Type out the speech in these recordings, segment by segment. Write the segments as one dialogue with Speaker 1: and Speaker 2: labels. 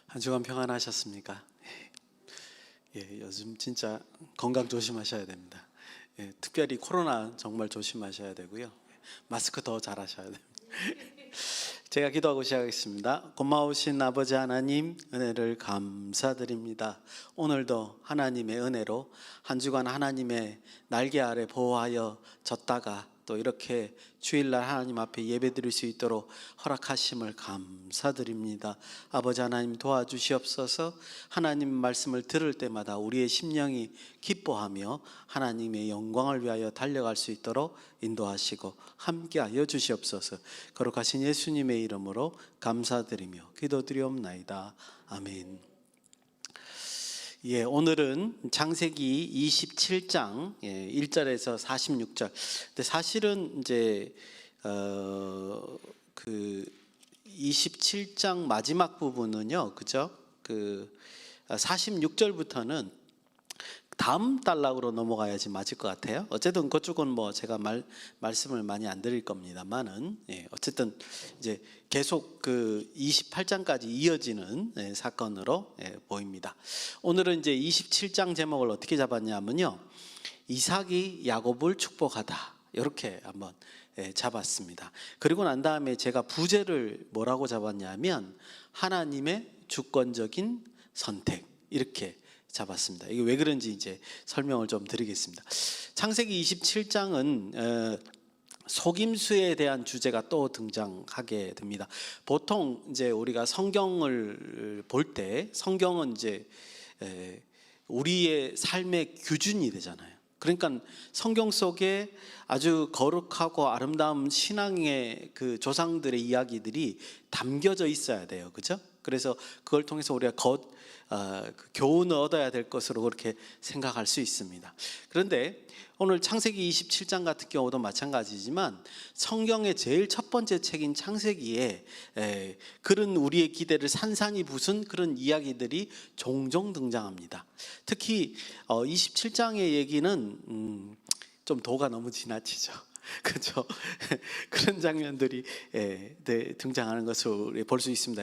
Speaker 1: 한 주간 평안하셨습니까? 요즘 진짜 건강 조심하셔야 됩니다. 특별히 코로나 정말 조심하셔야 되고요. 마스크 더 잘하셔야 됩니다. 제가 기도하고 시작하겠습니다. 고마우신 아버지 하나님, 은혜를 감사드립니다. 오늘도 하나님의 은혜로 한 주간 하나님의 날개 아래 보호하여 졌다가 또 이렇게 주일날 하나님 앞에 예배드릴 수 있도록 허락하심을 감사드립니다. 아버지 하나님 도와주시옵소서. 하나님 말씀을 들을 때마다 우리의 심령이 기뻐하며 하나님의 영광을 위하여 달려갈 수 있도록 인도하시고 함께하여 주시옵소서. 거룩하신 예수님의 이름으로 감사드리며 기도드리옵나이다. 아멘. 오늘은 창세기 27장 1절에서 46절. 근데 사실은 이제 그 27장 마지막 부분은요, 그죠? 그 46절부터는 다음 단락으로 넘어가야지 맞을 것 같아요. 어쨌든 그쪽은 뭐 제가 말씀을 많이 안 드릴 겁니다만은, 어쨌든 이제 계속 그 28장까지 이어지는 사건으로 보입니다. 오늘은 이제 27장 제목을 어떻게 잡았냐면요, 이삭이 야곱을 축복하다, 이렇게 한번 잡았습니다. 그리고 난 다음에 제가 부제를 뭐라고 잡았냐면 하나님의 주권적인 선택, 이렇게 잡았습니다. 이게 왜 그런지 이제 설명을 좀 드리겠습니다. 창세기 27장은 속임수에 대한 주제가 또 등장하게 됩니다. 보통 이제 우리가 성경을 볼 때 성경은 이제 우리의 삶의 기준이 되잖아요. 그러니까 성경 속에 아주 거룩하고 아름다운 신앙의 그 조상들의 이야기들이 담겨져 있어야 돼요, 그죠? 그래서 그걸 통해서 우리가 그 교훈을 얻어야 될 것으로 그렇게 생각할 수 있습니다. 그런데 오늘 창세기 27장 같은 경우도 마찬가지지만 성경의 제일 첫 번째 책인 창세기에 그런 우리의 기대를 산산이 부순 그런 이야기들이 종종 등장합니다. 특히 27장의 얘기는 좀 도가 너무 지나치죠. 그렇죠? 그런 장면들이 등장하는 것을 볼 수 있습니다.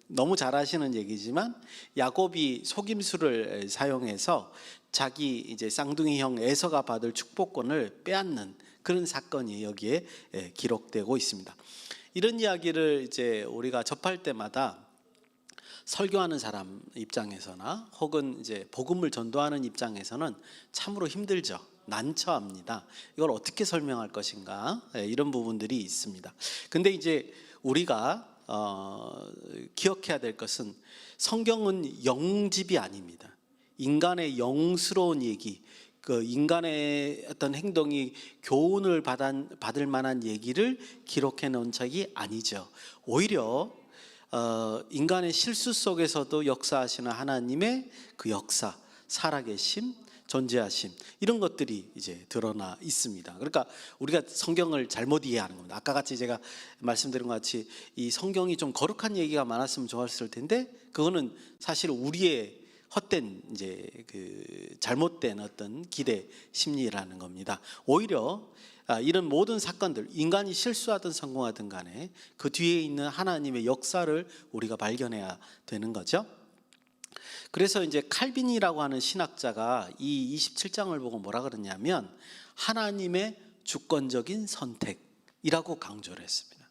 Speaker 1: 너무 잘 아시는 얘기지만 야곱이 속임수를 사용해서 자기 이제 쌍둥이 형 에서가 받을 축복권을 빼앗는 그런 사건이 여기에 기록되고 있습니다. 이런 이야기를 이제 우리가 접할 때마다 설교하는 사람 입장에서나 혹은 이제 복음을 전도하는 입장에서는 참으로 힘들죠. 난처합니다. 이걸 어떻게 설명할 것인가, 이런 부분들이 있습니다. 근데 이제 우리가 기억해야 될 것은 성경은 영집이 아닙니다. 인간의 영스러운 얘기, 그 인간의 어떤 행동이 교훈을 받을 만한 얘기를 기록해 놓은 책이 아니죠. 오히려 인간의 실수 속에서도 역사하시는 하나님의 그 역사, 살아계심, 존재하심, 이런 것들이 이제 드러나 있습니다. 그러니까 우리가 성경을 잘못 이해하는 겁니다. 아까 같이 제가 말씀드린 것 같이 이 성경이 좀 거룩한 얘기가 많았으면 좋았을 텐데 그거는 사실 우리의 헛된 이제 그 잘못된 어떤 기대 심리라는 겁니다. 오히려 이런 모든 사건들, 인간이 실수하든 성공하든 간에 그 뒤에 있는 하나님의 역사를 우리가 발견해야 되는 거죠. 그래서 이제 칼빈이라고 하는 신학자가 이 27장을 보고 뭐라 그러냐면 하나님의 주권적인 선택이라고 강조를 했습니다.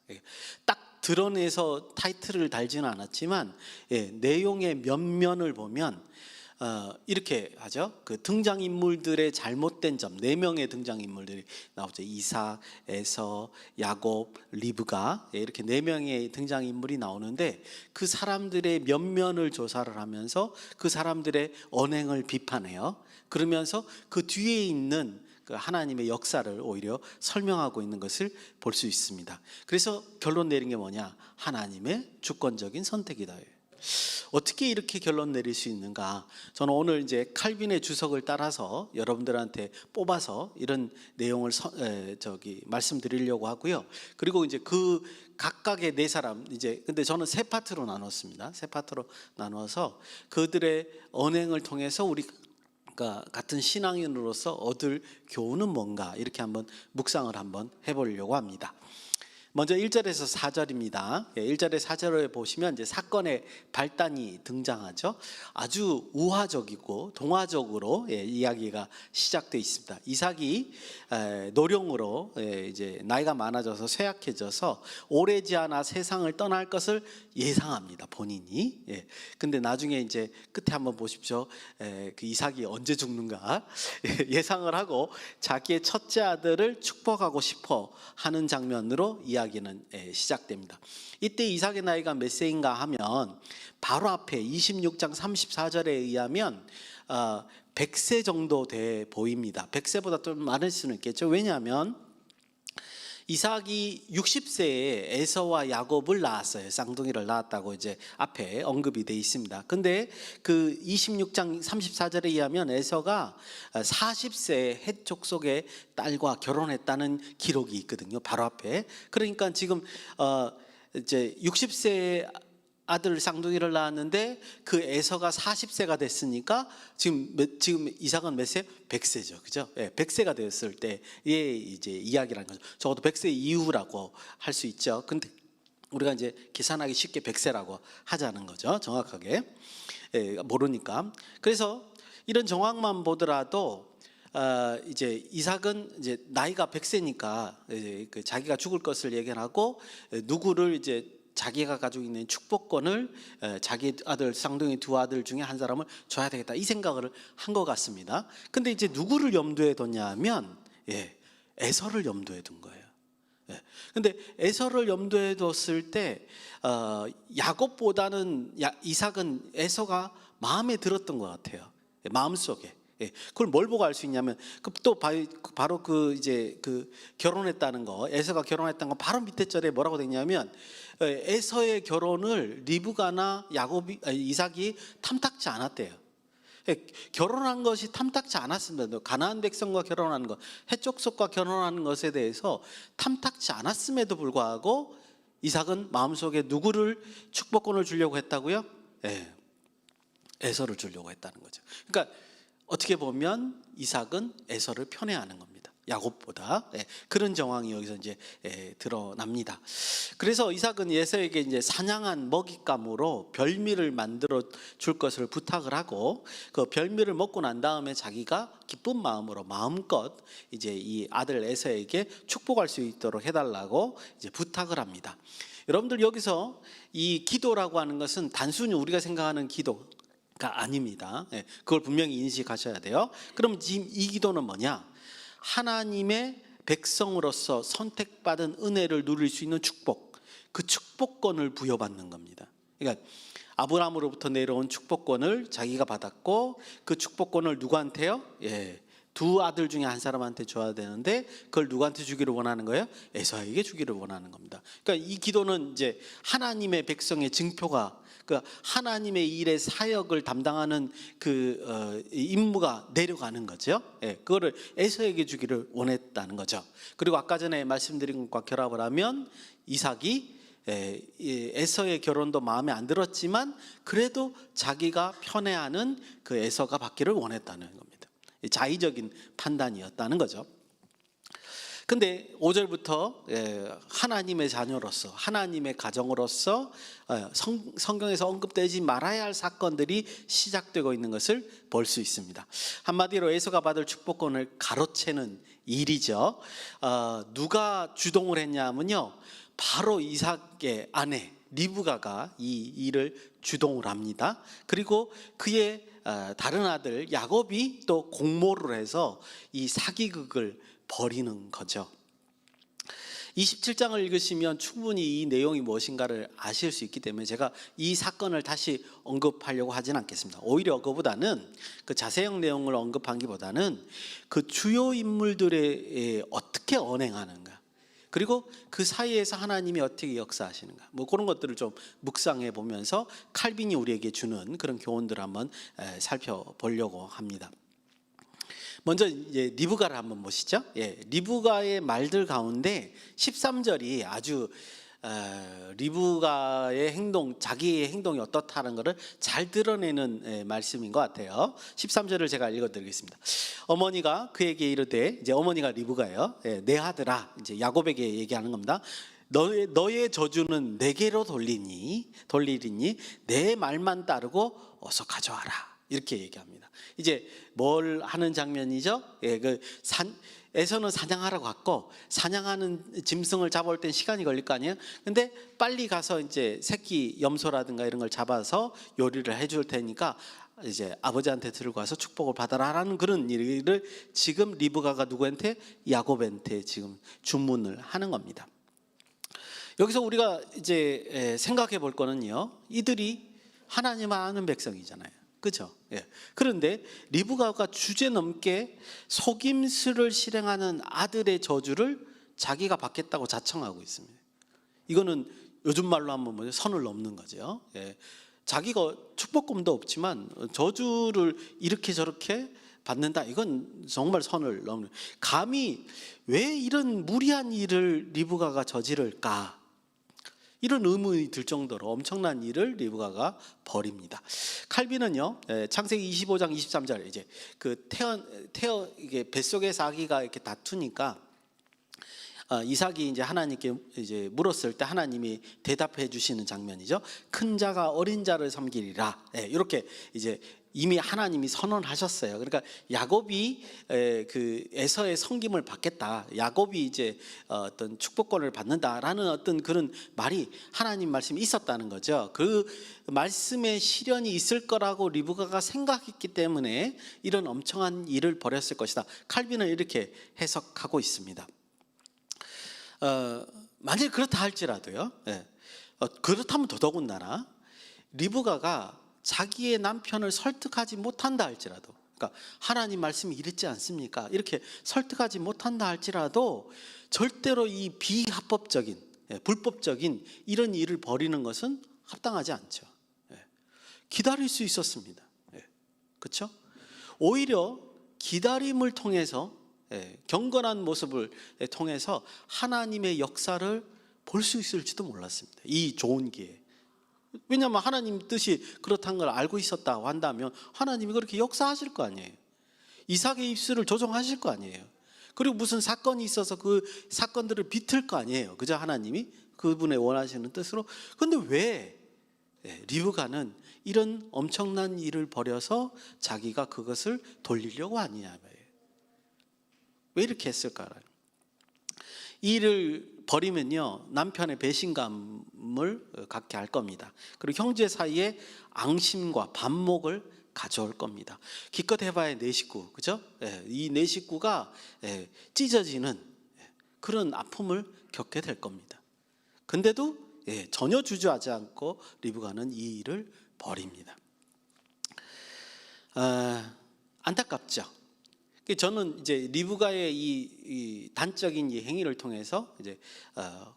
Speaker 1: 딱 드러내서 타이틀을 달지는 않았지만 내용의 면면을 보면 이렇게 하죠. 그 등장인물들의 잘못된 점, 4명의 등장인물들이 나오죠. 이삭, 에서, 야곱, 리브가, 이렇게 4명의 등장인물이 나오는데 그 사람들의 면면을 조사를 하면서 그 사람들의 언행을 비판해요. 그러면서 그 뒤에 있는 그 하나님의 역사를 오히려 설명하고 있는 것을 볼 수 있습니다. 그래서 결론 내린 게 뭐냐? 하나님의 주권적인 선택이다. 어떻게 이렇게 결론 내릴 수 있는가? 저는 오늘 이제 칼빈의 주석을 따라서 여러분들한테 뽑아서 이런 내용을 말씀드리려고 하고요. 그리고 이제 그 각각의 4사람, 이제 근데 저는 3파트로 나눴습니다. 3파트로 나눠서 그들의 언행을 통해서 우리 같은 신앙인으로서 얻을 교훈은 뭔가, 이렇게 한번 묵상을 한번 해보려고 합니다. 먼저 1절에서 4절입니다. 1절에 4절을 보시면 이제 사건의 발단이 등장하죠. 아주 우화적이고 동화적으로 이야기가 시작되어 있습니다. 이삭이 노령으로 이제 나이가 많아져서 쇠약해져서 오래지 않아 세상을 떠날 것을 예상합니다. 본인이. 근데 나중에 이제 끝에 한번 보십시오. 그 이삭이 언제 죽는가 예상을 하고 자기의 첫째 아들을 축복하고 싶어 하는 장면으로 이야기는 시작됩니다. 이때 이삭의 나이가 몇 세인가 하면 바로 앞에 26장 34절에 의하면 100세 정도 돼 보입니다. 100세보다 좀 많을 수는 있겠죠. 왜냐하면 이삭이 60세에 에서와 야곱을 낳았어요. 쌍둥이를 낳았다고 이제 앞에 언급이 돼 있습니다. 근데 그 26장 34절에 의하면 에서가 40세 헷 족속의 딸과 결혼했다는 기록이 있거든요. 바로 앞에. 그러니까 지금 이제 60세 아들 쌍둥이를 낳았는데 그 에서가 40세가 됐으니까 지금 이삭은 몇 세? 100세죠. 그죠? 100세가 되었을 때의 이제 이야기라는 거죠. 적어도 100세 이후라고 할 수 있죠. 근데 우리가 이제 계산하기 쉽게 100세라고 하자는 거죠. 정확하게. 모르니까. 그래서 이런 정황만 보더라도 이제 이삭은 이제 나이가 100세니까 이제 그 자기가 죽을 것을 예견하고 누구를 이제 자기가 가지고 있는 축복권을 자기 아들 쌍둥이 두 아들 중에 한 사람을 줘야 되겠다 이 생각을 한 것 같습니다. 근데 이제 누구를 염두에 뒀냐 하면 에서를 염두에 둔 거예요. 근데 에서를 염두에 뒀을 때 야곱보다는 이삭은 에서가 마음에 들었던 것 같아요. 마음속에. 그걸 뭘 보고 알 수 있냐면 또 바로 그 이제 그 결혼했다는 거, 에서가 결혼했다는 거 바로 밑에 절에 뭐라고 되냐면 에서의 결혼을 리브가나 이삭이 탐탁지 않았대요. 결혼한 것이 탐탁지 않았습니다. 가나안 백성과 결혼하는 것, 해족속과 결혼하는 것에 대해서 탐탁지 않았음에도 불구하고 이삭은 마음속에 누구를 축복권을 주려고 했다고요? 에서를 주려고 했다는 거죠. 그러니까 어떻게 보면 이삭은 에서를 편애하는 겁니다. 야곱보다. 그런 정황이 여기서 이제 드러납니다. 그래서 이삭은 에서에게 이제 사냥한 먹잇감으로 별미를 만들어 줄 것을 부탁을 하고 그 별미를 먹고 난 다음에 자기가 기쁜 마음으로 마음껏 이제 이 아들 에서에게 축복할 수 있도록 해달라고 이제 부탁을 합니다. 여러분들 여기서 이 기도라고 하는 것은 단순히 우리가 생각하는 기도 가 아닙니다. 그걸 분명히 인식하셔야 돼요. 그럼 지금 이 기도는 뭐냐? 하나님의 백성으로서 선택받은 은혜를 누릴 수 있는 축복, 그 축복권을 부여받는 겁니다. 그러니까 아브라함으로부터 내려온 축복권을 자기가 받았고 그 축복권을 누구한테요? 두 아들 중에 한 사람한테 줘야 되는데 그걸 누구한테 주기를 원하는 거예요? 에서에게 주기를 원하는 겁니다. 그러니까 이 기도는 이제 하나님의 백성의 증표가 그 하나님의 일의 사역을 담당하는 그 임무가 내려가는 거죠. 그거를 에서에게 주기를 원했다는 거죠. 그리고 아까 전에 말씀드린 것과 결합을 하면 이삭이 에서의 결혼도 마음에 안 들었지만 그래도 자기가 편애하는 그 에서가 받기를 원했다는 겁니다. 자의적인 판단이었다는 거죠. 근데 5절부터 하나님의 자녀로서 하나님의 가정으로서 성경에서 언급되지 말아야 할 사건들이 시작되고 있는 것을 볼 수 있습니다. 한마디로 에서가 받을 축복권을 가로채는 일이죠. 누가 주동을 했냐면요, 바로 이삭의 아내 리브가가 이 일을 주동을 합니다. 그리고 그의 다른 아들 야곱이 또 공모를 해서 이 사기극을 벌이는 거죠. 27장을 읽으시면 충분히 이 내용이 무엇인가를 아실 수 있기 때문에 제가 이 사건을 다시 언급하려고 하진 않겠습니다. 오히려 그보다는 그 자세형 내용을 언급하기보다는 그 주요 인물들의 어떻게 언행하는가, 그리고 그 사이에서 하나님이 어떻게 역사하시는가, 뭐 그런 것들을 좀 묵상해 보면서 칼빈이 우리에게 주는 그런 교훈들을 한번 살펴보려고 합니다. 먼저 이제 리브가를 한번 보시죠. 리브가의 말들 가운데 13절이 아주 리브가의 행동, 자기의 행동이 어떻다는 것을 잘 드러내는 말씀인 것 같아요. 13절을 제가 읽어드리겠습니다. 어머니가 그에게 이르되, 이제 어머니가 리브가예요. 내 아들아, 이제 야곱에게 얘기하는 겁니다. 너의 저주는 내게로 돌리리니 내 말만 따르고 어서 가져와라. 이렇게 얘기합니다. 이제 뭘 하는 장면이죠? 예, 그 에서는 사냥하러 갔고, 사냥하는 짐승을 잡아올 땐 시간이 걸릴 거 아니에요. 근데 빨리 가서 이제 새끼 염소라든가 이런 걸 잡아서 요리를 해줄 테니까 이제 아버지한테 들고 와서 축복을 받아라라는 그런 일을 지금 리브가가 누구한테? 야곱한테 지금 주문을 하는 겁니다. 여기서 우리가 이제 생각해 볼 거는요, 이들이 하나님을 아는 백성이잖아요. 그렇죠? 예. 그런데 리브가가 주제넘게 속임수를 실행하는 아들의 저주를 자기가 받겠다고 자청하고 있습니다. 이거는 요즘 말로 하면 뭐죠? 선을 넘는 거죠. 예. 자기가 축복금도 없지만 저주를 이렇게 저렇게 받는다. 이건 정말 선을 넘는. 감히 왜 이런 무리한 일을 리브가가 저지를까? 이런 의문이 들 정도로 엄청난 일을 리브가가 벌입니다. 칼빈은요, 창세기 25장 23절 이제 그 이게 뱃속에서 아기가 이렇게 다투니까 이삭이 이제 하나님께 이제 물었을 때 하나님이 대답해 주시는 장면이죠. 큰 자가 어린 자를 섬기리라. 이렇게 이제 이미 하나님이 선언하셨어요. 그러니까 야곱이 그 에서의 섬김을 받겠다. 야곱이 이제 어떤 축복권을 받는다라는 어떤 그런 말이 하나님 말씀이 있었다는 거죠. 그 말씀의 실현이 있을 거라고 리브가가 생각했기 때문에 이런 엄청난 일을 벌였을 것이다. 칼빈은 이렇게 해석하고 있습니다. 만약 그렇다 할지라도요, 그렇다면 더더군다나 리브가가 자기의 남편을 설득하지 못한다 할지라도, 그러니까 하나님 말씀이 이랬지 않습니까? 이렇게 설득하지 못한다 할지라도 절대로 이 비합법적인, 불법적인 이런 일을 벌이는 것은 합당하지 않죠. 기다릴 수 있었습니다. 그렇죠? 오히려 기다림을 통해서, 경건한 모습을 통해서 하나님의 역사를 볼 수 있을지도 몰랐습니다. 이 좋은 기회. 왜냐하면 하나님 뜻이 그렇다는 걸 알고 있었다고 한다면 하나님이 그렇게 역사하실 거 아니에요. 이삭의 입술을 조종하실 거 아니에요. 그리고 무슨 사건이 있어서 그 사건들을 비틀 거 아니에요. 그저 하나님이 그분의 원하시는 뜻으로. 그런데 왜 리브가는 이런 엄청난 일을 벌여서 자기가 그것을 돌리려고 하느냐. 왜 이렇게 했을까요? 이 일을 벌이면요, 남편의 배신감을 갖게 할 겁니다. 그리고 형제 사이에 앙심과 반목을 가져올 겁니다. 기껏 해봐야 내 식구, 그죠? 이 내 식구가 찢어지는 그런 아픔을 겪게 될 겁니다. 근데도 전혀 주저하지 않고 리브가는 이 일을 벌입니다. 안타깝죠. 저는 이제 리브가의 이 단적인 이 행위를 통해서 이제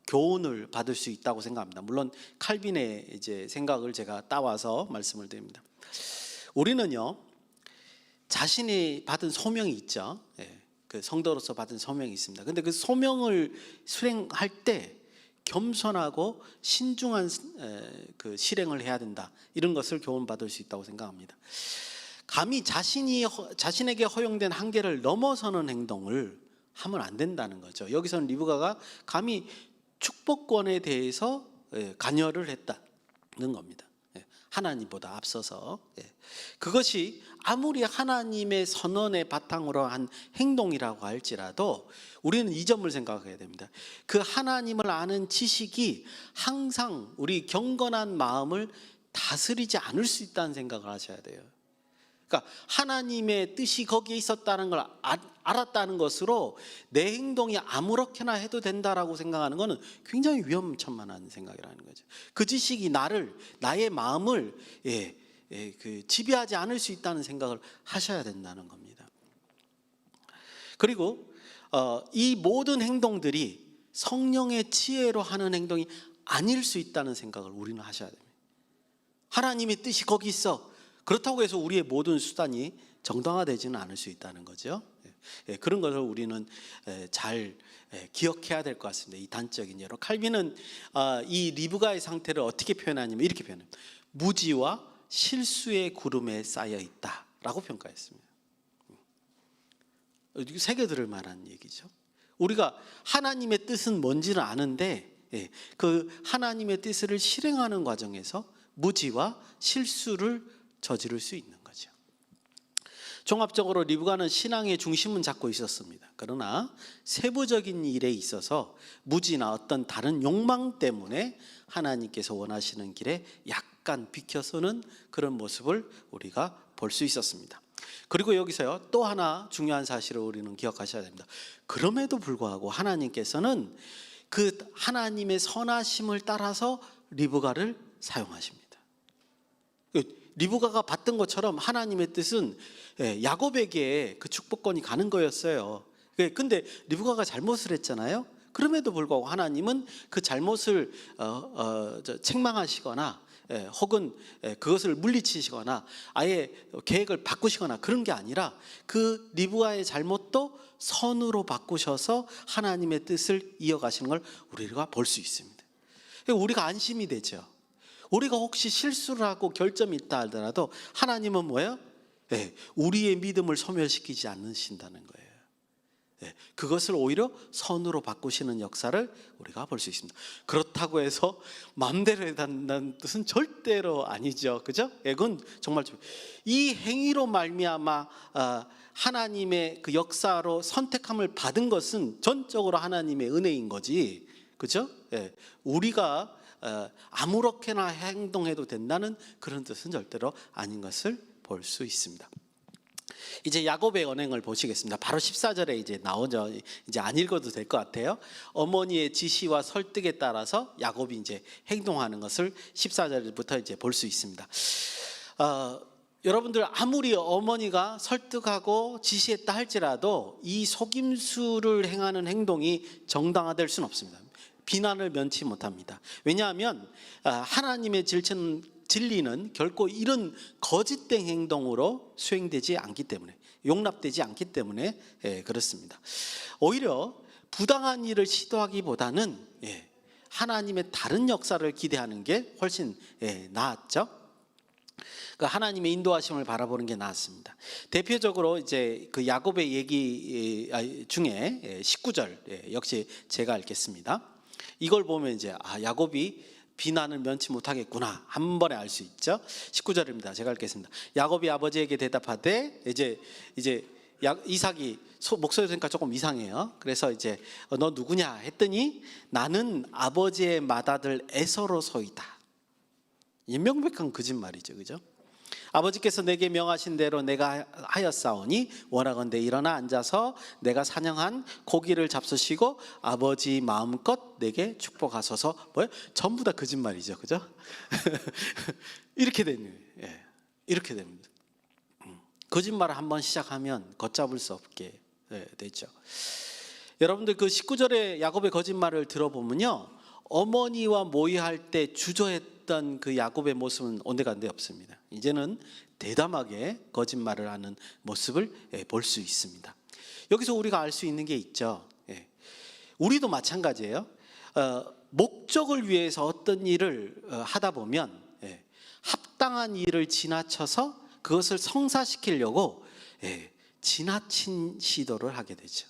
Speaker 1: 교훈을 받을 수 있다고 생각합니다. 물론 칼빈의 이제 생각을 제가 따와서 말씀을 드립니다. 우리는요, 자신이 받은 소명이 있죠. 그 성도로서 받은 소명이 있습니다. 근데 그 소명을 수행할 때 겸손하고 신중한 그 실행을 해야 된다. 이런 것을 교훈받을 수 있다고 생각합니다. 감히 자신에게 허용된 한계를 넘어서는 행동을 하면 안 된다는 거죠. 여기서는 리브가가 감히 축복권에 대해서 관여를 했다는 겁니다. 하나님보다 앞서서. 그것이 아무리 하나님의 선언의 바탕으로 한 행동이라고 할지라도 우리는 이 점을 생각해야 됩니다. 그 하나님을 아는 지식이 항상 우리 경건한 마음을 다스리지 않을 수 있다는 생각을 하셔야 돼요. 그러니까 하나님의 뜻이 거기에 있었다는 걸 알았다는 것으로 내 행동이 아무렇게나 해도 된다라고 생각하는 것은 굉장히 위험천만한 생각이라는 거죠. 그 지식이 나의 마음을 그 지배하지 않을 수 있다는 생각을 하셔야 된다는 겁니다. 그리고 이 모든 행동들이 성령의 지혜로 하는 행동이 아닐 수 있다는 생각을 우리는 하셔야 됩니다. 하나님의 뜻이 거기 있어. 그렇다고 해서 우리의 모든 수단이 정당화되지는 않을 수 있다는 거죠. 그런 것을 우리는 잘 기억해야 될 것 같습니다. 이 단적인 예로 칼빈은 이 리브가의 상태를 어떻게 표현하냐면 이렇게 표현합니다. 무지와 실수의 구름에 쌓여 있다라고 평가했습니다. 새겨들을 만한 얘기죠. 우리가 하나님의 뜻은 뭔지는 아는데 그 하나님의 뜻을 실행하는 과정에서 무지와 실수를 저지를 수 있는 거죠. 종합적으로 리브가는 신앙의 중심은 잡고 있었습니다. 그러나 세부적인 일에 있어서 무지나 어떤 다른 욕망 때문에 하나님께서 원하시는 길에 약간 비켜서는 그런 모습을 우리가 볼 수 있었습니다. 그리고 여기서요, 또 하나 중요한 사실을 우리는 기억하셔야 됩니다. 그럼에도 불구하고 하나님께서는 그 하나님의 선하심을 따라서 리브가를 사용하십니다. 리브가가 받던 것처럼 하나님의 뜻은 야곱에게 그 축복권이 가는 거였어요. 근데 리브가가 잘못을 했잖아요. 그럼에도 불구하고 하나님은 그 잘못을 책망하시거나 혹은 그것을 물리치시거나 아예 계획을 바꾸시거나 그런 게 아니라 그 리브가의 잘못도 선으로 바꾸셔서 하나님의 뜻을 이어가시는 걸 우리가 볼 수 있습니다. 우리가 안심이 되죠. 우리가 혹시 실수를 하고 결점이 있다 하더라도 하나님은 뭐예요? 우리의 믿음을 소멸시키지 않으신다는 거예요. 그것을 오히려 선으로 바꾸시는 역사를 우리가 볼 수 있습니다. 그렇다고 해서 마음대로 해단다는 뜻은 절대로 아니죠. 그죠? 그건 정말 이 행위로 말미암아 하나님의 그 역사로 선택함을 받은 것은 전적으로 하나님의 은혜인 거지. 그죠? 우리가 아무렇게나 행동해도 된다는 그런 뜻은 절대로 아닌 것을 볼 수 있습니다. 이제 야곱의 언행을 보시겠습니다. 바로 14절에 이제 나오죠. 이제 안 읽어도 될 것 같아요. 어머니의 지시와 설득에 따라서 야곱이 이제 행동하는 것을 14절부터 이제 볼 수 있습니다. 여러분들 아무리 어머니가 설득하고 지시했다 할지라도 이 속임수를 행하는 행동이 정당화될 수는 없습니다. 비난을 면치 못합니다. 왜냐하면 하나님의 진리는 결코 이런 거짓된 행동으로 수행되지 않기 때문에, 용납되지 않기 때문에 그렇습니다. 오히려 부당한 일을 시도하기보다는 하나님의 다른 역사를 기대하는 게 훨씬 나았죠. 하나님의 인도하심을 바라보는 게 나았습니다. 대표적으로 이제 그 야곱의 얘기 중에 19절 역시 제가 읽겠습니다. 이걸 보면 이제 야곱이 비난을 면치 못하겠구나 한 번에 알 수 있죠. 19절입니다. 제가 읽겠습니다. 야곱이 아버지에게 대답하되 이제 이삭이 목소리 들으니까 조금 이상해요. 그래서 이제 너 누구냐 했더니 나는 아버지의 맏아들 에서로소이다. 명백한 거짓말이죠, 그죠? 아버지께서 내게 명하신 대로 내가 하였사오니 원하건대 일어나 앉아서 내가 사냥한 고기를 잡수시고 아버지 마음껏 내게 축복하소서. 뭐예요? 전부 다 거짓말이죠, 그죠? 이렇게 됩니다. 이렇게 됩니다. 거짓말을 한번 시작하면 걷잡을 수 없게 되죠. 여러분들 그 19절의 야곱의 거짓말을 들어보면요, 어머니와 모의할 때 주저했던 그 야곱의 모습은 온데간데 없습니다. 이제는 대담하게 거짓말을 하는 모습을 볼 수 있습니다. 여기서 우리가 알 수 있는 게 있죠. 우리도 마찬가지예요. 목적을 위해서 어떤 일을 하다 보면 합당한 일을 지나쳐서 그것을 성사시키려고 지나친 시도를 하게 되죠.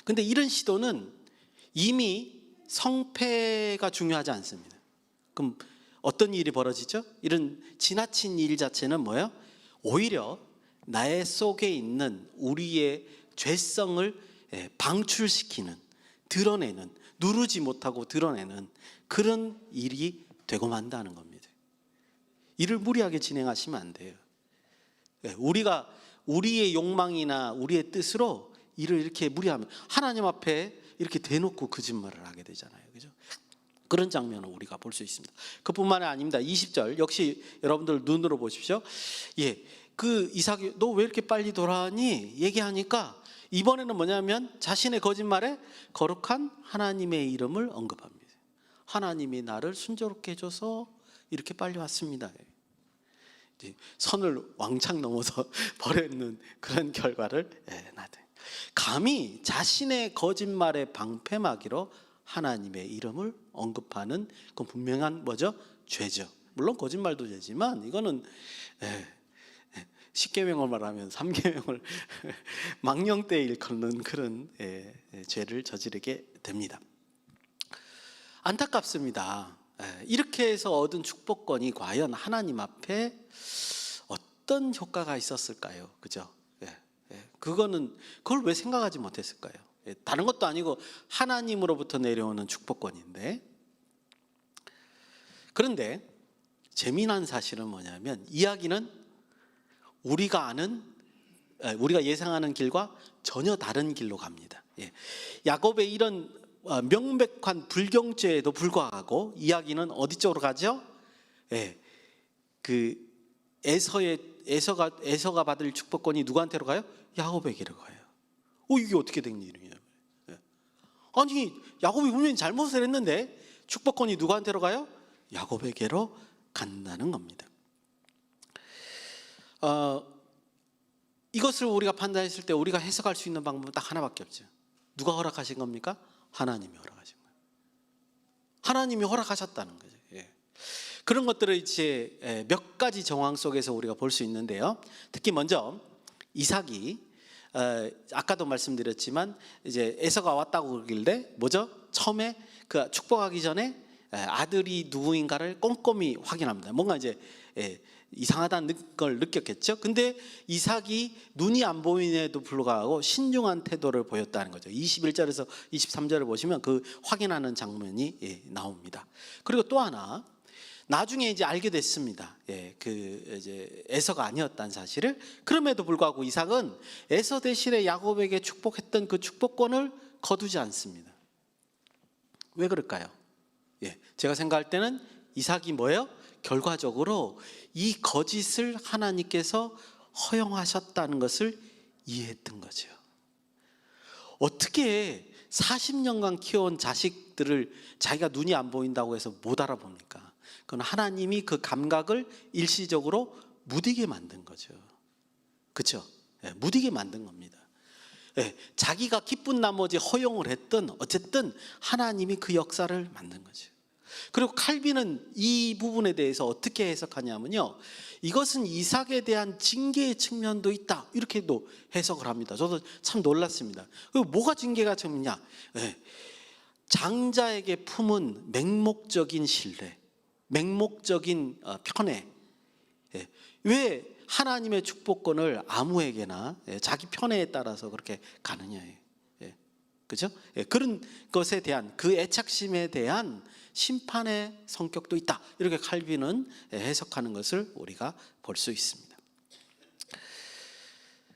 Speaker 1: 근데 이런 시도는 이미 성패가 중요하지 않습니다. 그럼 어떤 일이 벌어지죠? 이런 지나친 일 자체는 뭐예요? 오히려 나의 속에 있는 우리의 죄성을 방출시키는, 드러내는, 누르지 못하고 드러내는 그런 일이 되고 만다는 겁니다. 일을 무리하게 진행하시면 안 돼요. 우리가 우리의 욕망이나 우리의 뜻으로 일을 이렇게 무리하면 하나님 앞에 이렇게 대놓고 거짓말을 하게 되잖아요, 그죠? 그런 장면을 우리가 볼 수 있습니다. 그뿐만이 아닙니다. 20절 역시 여러분들 눈으로 보십시오. 그 이삭이 너 왜 이렇게 빨리 돌아가니? 얘기하니까 이번에는 뭐냐면 자신의 거짓말에 거룩한 하나님의 이름을 언급합니다. 하나님이 나를 순조롭게 해줘서 이렇게 빨리 왔습니다. 선을 왕창 넘어서 버렸는 그런 결과를 나타냅니다. 감히 자신의 거짓말에 방패막이로 하나님의 이름을 언급하는 그 분명한 뭐죠? 죄죠. 물론 거짓말도 죄지만 이거는 십계명을 말하면 삼계명을 망령되이 일컫는 그런 죄를 저지르게 됩니다. 안타깝습니다. 이렇게 해서 얻은 축복권이 과연 하나님 앞에 어떤 효과가 있었을까요? 그죠? 그걸 왜 생각하지 못했을까요? 다른 것도 아니고 하나님으로부터 내려오는 축복권인데, 그런데 재미난 사실은 뭐냐면 이야기는 우리가 예상하는 길과 전혀 다른 길로 갑니다. 야곱의 이런 명백한 불경죄에도 불구하고 이야기는 어디 쪽으로 가죠? 그 에서가 받을 축복권이 누구한테로 가요? 야곱에게로 가요. 이게 어떻게 된 일이냐? 아니, 야곱이 분명히 잘못을 했는데 축복권이 누구한테로 가요? 야곱에게로 간다는 겁니다. 이것을 우리가 판단했을 때 우리가 해석할 수 있는 방법은 딱 하나밖에 없죠. 누가 허락하신 겁니까? 하나님이 허락하신 거예요. 하나님이 허락하셨다는 거죠. 그런 것들을 이제 몇 가지 정황 속에서 우리가 볼 수 있는데요. 특히 먼저 이삭이 아까도 말씀드렸지만 이제 에서가 왔다고 그러길래 뭐죠? 처음에 그 축복하기 전에 아들이 누구인가를 꼼꼼히 확인합니다. 뭔가 이제 이상하다는 걸 느꼈겠죠. 근데 이삭이 눈이 안 보이는데도 불구하고 신중한 태도를 보였다는 거죠. 21절에서 23절을 보시면 그 확인하는 장면이 나옵니다. 그리고 또 하나, 나중에 이제 알게 됐습니다. 이제 에서가 아니었다는 사실을. 그럼에도 불구하고 이삭은 에서 대신에 야곱에게 축복했던 그 축복권을 거두지 않습니다. 왜 그럴까요? 제가 생각할 때는 이삭이 뭐예요? 결과적으로 이 거짓을 하나님께서 허용하셨다는 것을 이해했던 거죠. 어떻게 40년간 키워온 자식들을 자기가 눈이 안 보인다고 해서 못 알아봅니까? 그건 하나님이 그 감각을 일시적으로 무디게 만든 거죠. 그렇죠? 무디게 만든 겁니다. 자기가 기쁜 나머지 허용을 했던 어쨌든 하나님이 그 역사를 만든 거죠. 그리고 칼빈은 이 부분에 대해서 어떻게 해석하냐면요, 이것은 이삭에 대한 징계의 측면도 있다, 이렇게도 해석을 합니다. 저도 참 놀랐습니다. 뭐가 징계가 측면이냐? 장자에게 품은 맹목적인 신뢰, 맹목적인 편애. 왜 하나님의 축복권을 아무에게나 자기 편애에 따라서 그렇게 가느냐예요. 그죠? 그런 것에 대한 그 애착심에 대한 심판의 성격도 있다, 이렇게 칼빈은 해석하는 것을 우리가 볼 수 있습니다.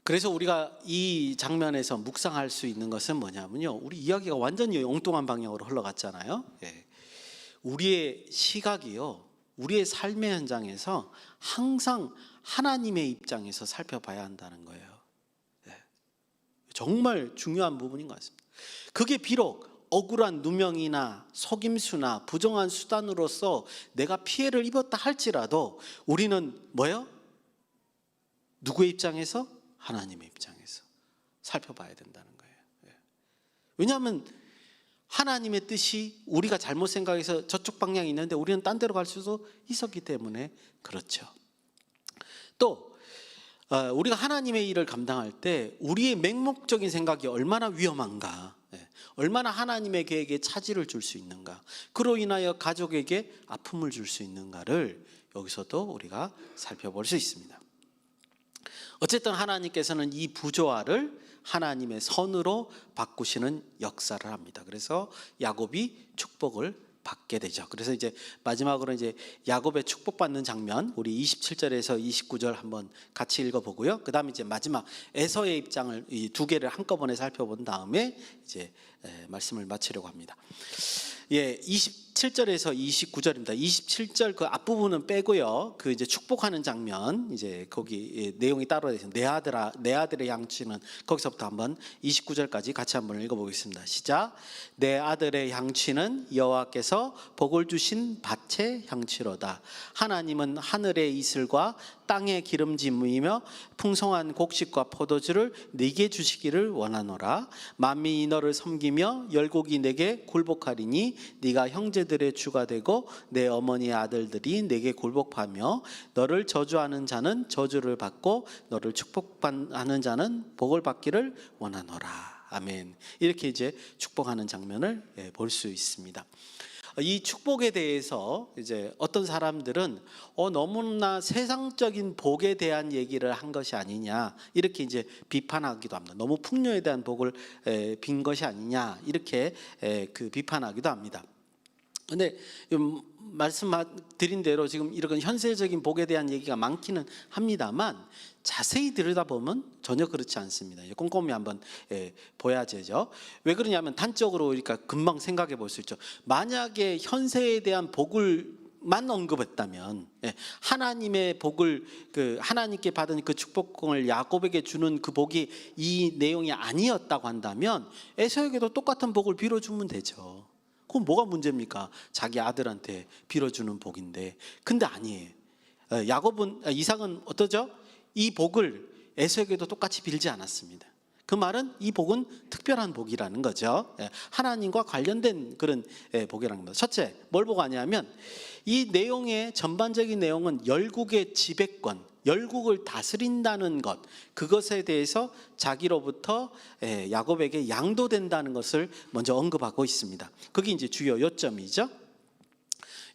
Speaker 1: 그래서 우리가 이 장면에서 묵상할 수 있는 것은 뭐냐면요, 우리 이야기가 완전히 엉뚱한 방향으로 흘러갔잖아요. 우리의 시각이요, 우리의 삶의 현장에서 항상 하나님의 입장에서 살펴봐야 한다는 거예요. 정말 중요한 부분인 것 같습니다. 그게 비록 억울한 누명이나 속임수나 부정한 수단으로서 내가 피해를 입었다 할지라도 우리는 뭐예요? 누구의 입장에서? 하나님의 입장에서 살펴봐야 된다는 거예요. 왜냐하면 하나님의 뜻이 우리가 잘못 생각해서 저쪽 방향이 있는데 우리는 딴 데로 갈 수도 있었기 때문에 그렇죠. 또 우리가 하나님의 일을 감당할 때 우리의 맹목적인 생각이 얼마나 위험한가, 얼마나 하나님의 계획에 차질을 줄 수 있는가, 그로 인하여 가족에게 아픔을 줄 수 있는가를 여기서도 우리가 살펴볼 수 있습니다. 어쨌든 하나님께서는 이 부조화를 하나님의 선으로 바꾸시는 역사를 합니다. 그래서 야곱이 축복을 받게 되죠. 그래서 이제 마지막으로 이제 야곱의 축복받는 장면, 우리 27절에서 29절 한번 같이 읽어보고요. 그 다음에 이제 마지막 에서의 입장을 이 두 개를 한꺼번에 살펴본 다음에 이제 말씀을 마치려고 합니다. 27절에서 29절입니다. 27절 그 앞부분은 빼고요. 그 이제 축복하는 장면, 이제 거기 내용이 따로 돼서 내 아들의 양치는, 거기서부터 한번 29절까지 같이 한번 읽어보겠습니다. 시작. 내 아들의 양치는 여호와께서 복을 주신 밭의 양치로다. 하나님은 하늘의 이슬과 땅의 기름짐이며 풍성한 곡식과 포도주를 네게 주시기를 원하노라. 만민이 너를 섬기며 열국이 내게 굴복하리니 네가 형제들의 주가 되고 내 어머니의 아들들이 내게 굴복하며 너를 저주하는 자는 저주를 받고 너를 축복하는 자는 복을 받기를 원하노라. 아멘. 이렇게 이제 축복하는 장면을 볼 수 있습니다. 이 축복에 대해서 이제 어떤 사람들은 너무나 세상적인 복에 대한 얘기를 한 것이 아니냐 이렇게 이제 비판하기도 합니다. 너무 풍요에 대한 복을 빈 것이 아니냐 이렇게 그 비판하기도 합니다. 근데 말씀드린 대로 지금 이런 현세적인 복에 대한 얘기가 많기는 합니다만 자세히 들여다보면 전혀 그렇지 않습니다. 꼼꼼히 한번 보야 되죠. 왜 그러냐면 단적으로 그러니까 금방 생각해 볼 수 있죠. 만약에 현세에 대한 복을만 언급했다면 하나님의 복을 하나님께 받은 그 축복을 야곱에게 주는 그 복이 이 내용이 아니었다고 한다면 에서에게도 똑같은 복을 빌어주면 되죠. 그럼 뭐가 문제입니까? 자기 아들한테 빌어주는 복인데. 근데 아니에요. 이삭은 어떠죠? 이 복을 에서에게도 똑같이 빌지 않았습니다. 그 말은 이 복은 특별한 복이라는 거죠. 하나님과 관련된 그런 복이라는 겁니다. 첫째, 뭘 보고 하냐면 이 내용의 전반적인 내용은 열국의 지배권, 열국을 다스린다는 것, 그것에 대해서 자기로부터 야곱에게 양도된다는 것을 먼저 언급하고 있습니다. 그게 이제 주요 요점이죠.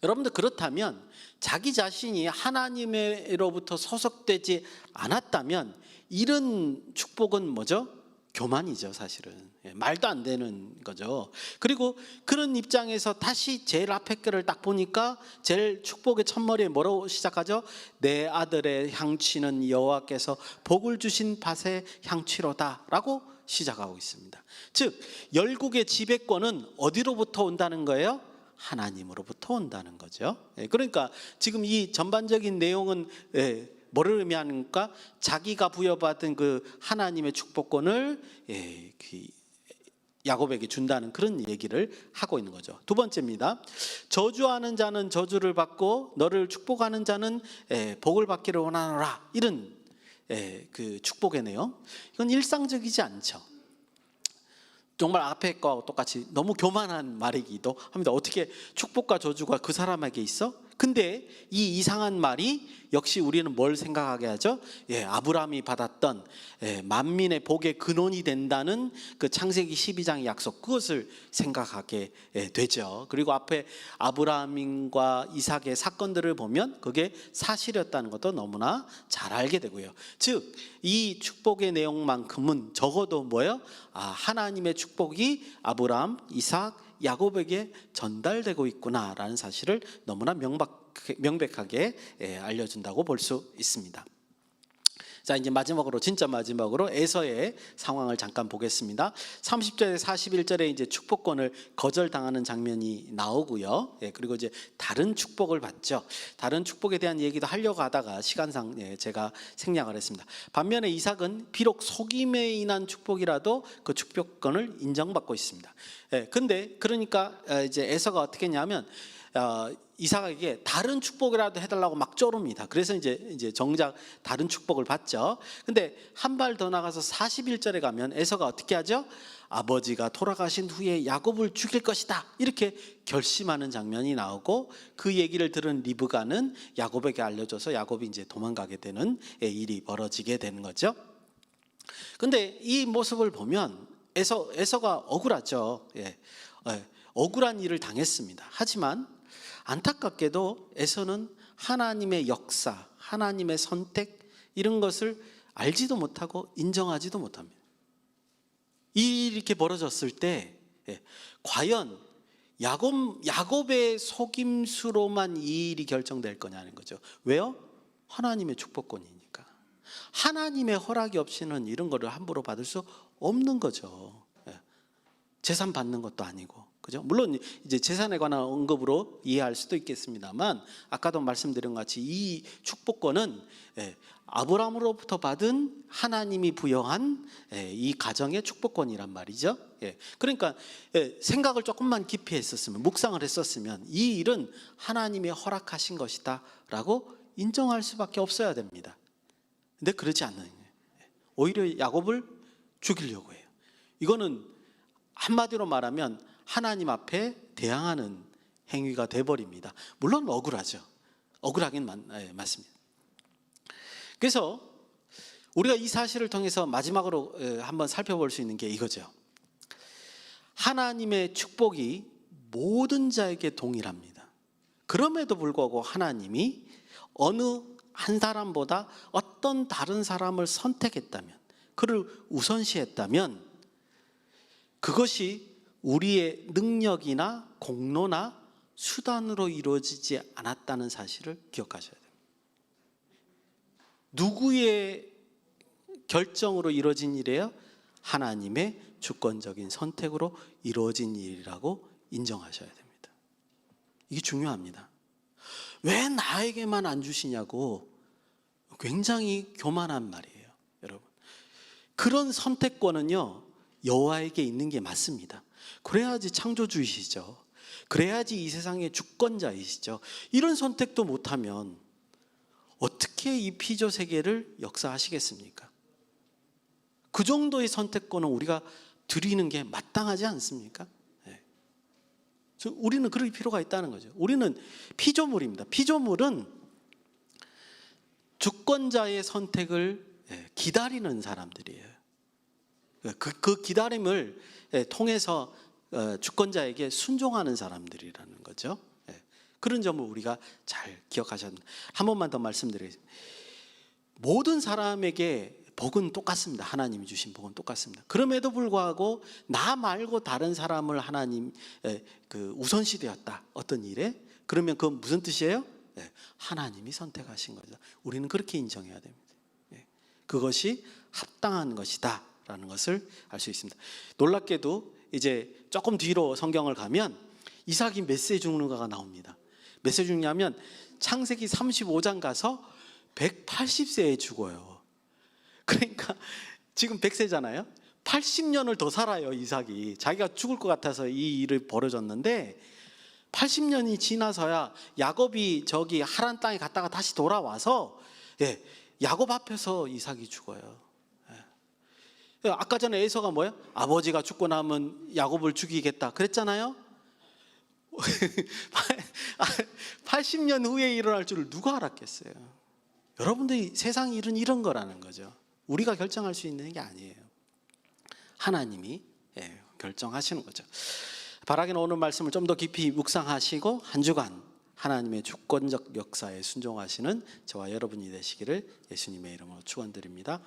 Speaker 1: 여러분들 그렇다면 자기 자신이 하나님으로부터 소속되지 않았다면 이런 축복은 뭐죠? 교만이죠, 사실은. 말도 안 되는 거죠. 그리고 그런 입장에서 다시 제일 앞에 거를 딱 보니까 제일 축복의 첫머리에 뭐라고 시작하죠? 내 아들의 향취는 여호와께서 복을 주신 밭의 향취로다 라고 시작하고 있습니다. 즉 열국의 지배권은 어디로부터 온다는 거예요? 하나님으로부터 온다는 거죠. 그러니까 지금 이 전반적인 내용은 뭐를 의미하는가? 자기가 부여받은 그 하나님의 축복권을 야곱에게 준다는 그런 얘기를 하고 있는 거죠. 두 번째입니다. 저주하는 자는 저주를 받고 너를 축복하는 자는 복을 받기를 원하노라. 이런 그 축복의 내용. 이건 일상적이지 않죠. 정말 앞에 거하고 똑같이 너무 교만한 말이기도 합니다. 어떻게 축복과 저주가 그 사람에게 있어? 근데 이 이상한 말이 역시 우리는 뭘 생각하게 하죠? 아브라함이 받았던 만민의 복의 근원이 된다는 그 창세기 12장의 약속, 그것을 생각하게 되죠. 그리고 앞에 아브라함과 이삭의 사건들을 보면 그게 사실이었다는 것도 너무나 잘 알게 되고요. 즉 이 축복의 내용만큼은 적어도 뭐예요? 하나님의 축복이 아브라함, 이삭, 야곱에게 전달되고 있구나라는 사실을 너무나 명백하게 알려준다고 볼 수 있습니다. 자, 이제 마지막으로, 진짜 마지막으로 에서의 상황을 잠깐 보겠습니다. 30절에 41절에 이제 축복권을 거절당하는 장면이 나오고요. 그리고 이제 다른 축복을 받죠. 다른 축복에 대한 얘기도 하려고 하다가 시간상 제가 생략을 했습니다. 반면에 이삭은 비록 속임에 인한 축복이라도 그 축복권을 인정받고 있습니다. 근데 그러니까 이제 에서가 어떻게 했냐면 이삭에게 다른 축복이라도 해달라고 막 쪼릅니다. 그래서 이제 정작 다른 축복을 받죠. 근데 한 발 더 나가서 41절에 가면 에서가 어떻게 하죠? 아버지가 돌아가신 후에 야곱을 죽일 것이다, 이렇게 결심하는 장면이 나오고, 그 얘기를 들은 리브가는 야곱에게 알려줘서 야곱이 이제 도망가게 되는 일이 벌어지게 되는 거죠. 근데 이 모습을 보면 에서가 억울하죠. 억울한 일을 당했습니다. 하지만 안타깝게도 에서는 하나님의 역사, 하나님의 선택, 이런 것을 알지도 못하고 인정하지도 못합니다. 이 일이 이렇게 벌어졌을 때 과연 야곱의 속임수로만 이 일이 결정될 거냐는 거죠. 왜요? 하나님의 축복권이니까. 하나님의 허락이 없이는 이런 거를 함부로 받을 수 없는 거죠. 재산 받는 것도 아니고, 그죠? 물론 이제 재산에 관한 언급으로 이해할 수도 있겠습니다만, 아까도 말씀드린 것 같이 이 축복권은 아브라함으로부터 받은 하나님이 부여한 이 가정의 축복권이란 말이죠. 그러니까 생각을 조금만 깊이 했었으면, 묵상을 했었으면 이 일은 하나님이 허락하신 것이다라고 인정할 수밖에 없어야 됩니다. 근데 그러지 않는 거예요. 오히려 야곱을 죽이려고 해요. 이거는 한마디로 말하면 하나님 앞에 대항하는 행위가 돼버립니다. 물론 억울하죠. 억울하긴 맞습니다. 그래서 우리가 이 사실을 통해서 마지막으로 한번 살펴볼 수 있는 게 이거죠. 하나님의 축복이 모든 자에게 동일합니다. 그럼에도 불구하고 하나님이 어느 한 사람보다 어떤 다른 사람을 선택했다면, 그를 우선시했다면 그것이 우리의 능력이나 공로나 수단으로 이루어지지 않았다는 사실을 기억하셔야 됩니다. 누구의 결정으로 이루어진 일이에요? 하나님의 주권적인 선택으로 이루어진 일이라고 인정하셔야 됩니다. 이게 중요합니다. 왜 나에게만 안 주시냐고 굉장히 교만한 말이에요, 여러분. 그런 선택권은요, 여호와에게 있는 게 맞습니다. 그래야지 창조주이시죠. 그래야지 이 세상의 주권자이시죠. 이런 선택도 못하면 어떻게 이 피조 세계를 역사하시겠습니까? 그 정도의 선택권은 우리가 드리는 게 마땅하지 않습니까? 네. 우리는 그럴 필요가 있다는 거죠. 우리는 피조물입니다. 피조물은 주권자의 선택을 기다리는 사람들이에요. 그 기다림을 통해서 주권자에게 순종하는 사람들이라는 거죠. 그런 점을 우리가 잘 기억하셔야 합니다. 한 번만 더 말씀드리겠습니다. 모든 사람에게 복은 똑같습니다. 하나님이 주신 복은 똑같습니다. 그럼에도 불구하고 나 말고 다른 사람을 하나님 우선시 되었다, 어떤 일에, 그러면 그건 무슨 뜻이에요? 하나님이 선택하신 거죠. 우리는 그렇게 인정해야 됩니다. 그것이 합당한 것이다 라는 것을 알 수 있습니다. 놀랍게도 이제 조금 뒤로 성경을 가면 이삭이 몇 세 죽는가가 나옵니다. 몇 세 죽냐면 창세기 35장 가서 180세에 죽어요. 그러니까 지금 100세잖아요. 80년을 더 살아요, 이삭이. 자기가 죽을 것 같아서 이 일을 벌어졌는데 80년이 지나서야 야곱이 저기 하란 땅에 갔다가 다시 돌아와서 야곱 앞에서 이삭이 죽어요. 아까 전에 에서가 뭐예요? 아버지가 죽고 나면 야곱을 죽이겠다 그랬잖아요. 80년 후에 일어날 줄을 누가 알았겠어요? 여러분들이 세상 일은 이런 거라는 거죠. 우리가 결정할 수 있는 게 아니에요. 하나님이 결정하시는 거죠. 바라기는 오늘 말씀을 좀 더 깊이 묵상하시고 한 주간 하나님의 주권적 역사에 순종하시는 저와 여러분이 되시기를 예수님의 이름으로 축원드립니다.